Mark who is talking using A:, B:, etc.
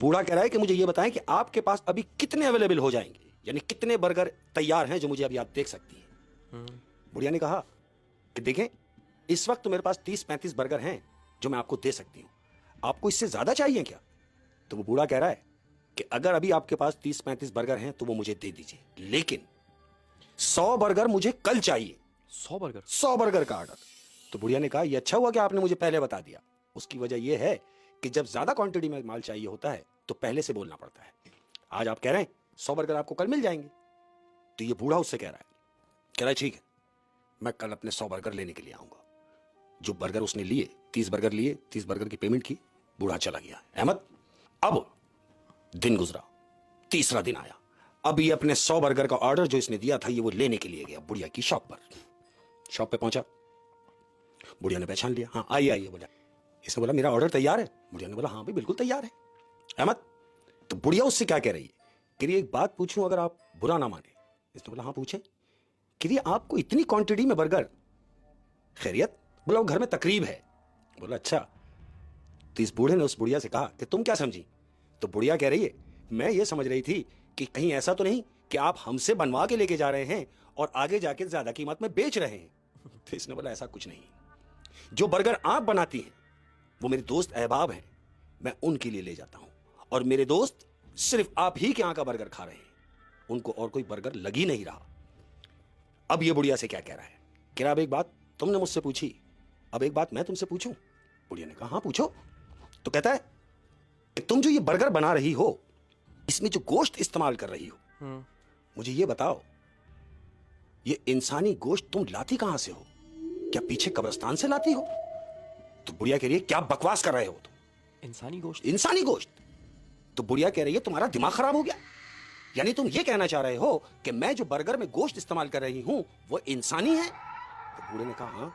A: बूढ़ा कह रहा है कि मुझे ये बताएं कि आपके पास अभी कितने अवेलेबल हो जाएंगे, यानी कितने बर्गर तैयार हैं जो मुझे अभी आप देख सकती हैं। बुढ़िया ने कहा कि देखें, इस वक्त तो मेरे पास 30-35 बर्गर हैं जो मैं आपको दे सकती हूं, आपको इससे ज्यादा चाहिए क्या? तो वो बूढ़ा कह रहा है कि अगर अभी आपके पास 30-35 बर्गर हैं तो वो मुझे दे दीजिए, लेकिन 100 बर्गर मुझे कल चाहिए। 100 बर्गर का ऑर्डर। तो बुढ़िया ने कहा यह अच्छा हुआ कि आपने मुझे पहले बता दिया। उसकी वजह यह है कि जब ज्यादा क्वांटिटी में माल चाहिए होता है तो पहले से बोलना पड़ता है। आज आप कह रहे हैं 100 बर्गर आपको कल मिल जाएंगे, तो ये बूढ़ा उससे कह रहा है ठीक है, मैं कल अपने 100 बर्गर लेने के लिए आऊंगा। जो बर्गर उसने लिए, 30 बर्गर लिए, 30 बर्गर की पेमेंट की, बूढ़ा चला गया। अहमद, अब दिन गुजरा, तीसरा दिन आया। अब ये अपने 100 बर्गर का ऑर्डर जो इसने दिया था ये वो लेने के लिए गया बुढ़िया की शॉप पर। शॉप पे पहुंचा, बुढ़िया ने पहचान लिया। हाँ आइए आइए बोला। इसने बोला मेरा ऑर्डर तैयार है। बुढ़िया ने बोला हाँ भाई बिल्कुल तैयार है। अहमद, तो बुढ़िया उससे क्या कह रही है कि एक बात पूछूं अगर आप बुरा ना माने। इसने बोला हाँ पूछे। कि आपको इतनी क्वांटिटी में बर्गर, खैरियत? बोला वो घर में तकरीब है। बोला अच्छा। तो इस बूढ़े ने उस बुढ़िया से कहा कि तुम क्या समझी? तो बुढ़िया कह रही है मैं ये समझ रही थी कि कहीं ऐसा तो नहीं कि आप हमसे बनवा के लेके जा रहे हैं और आगे जाके ज्यादा कीमत में बेच रहे हैं। तो इसने बोला ऐसा कुछ नहीं, जो बर्गर आप बनाती हैं वो मेरे दोस्त अहबाब हैं, मैं उनके लिए ले जाता हूं, और मेरे दोस्त सिर्फ आप ही के यहां का बर्गर खा रहे हैं, उनको और कोई बर्गर लग ही नहीं रहा। अब ये बुढ़िया से क्या कह रहा है? कह रहा अब एक बात तुमने मुझसे पूछी, अब एक बात मैं तुमसे पूछूं? बुढ़िया ने कहा हाँ पूछो। तो कहता है कि तुम जो ये बर्गर बना रही हो इसमें जो गोश्त इस्तेमाल कर रही हो, मुझे ये बताओ ये इंसानी गोश्त तुम लाती कहां से हो? क्या पीछे कब्रिस्तान से लाती हो? तो बुढ़िया कह रही है क्या बकवास कर रहे हो तुम? इंसानी गोश्त? इंसानी गोश्त? तो बुढ़िया कह रही है तुम्हारा दिमाग खराब हो गया? यानी तुम ये कहना चाह रहे हो कि मैं जो बर्गर में गोश्त इस्तेमाल कर रही हूं वो इंसानी है? तो बूढ़े ने कहा हाँ।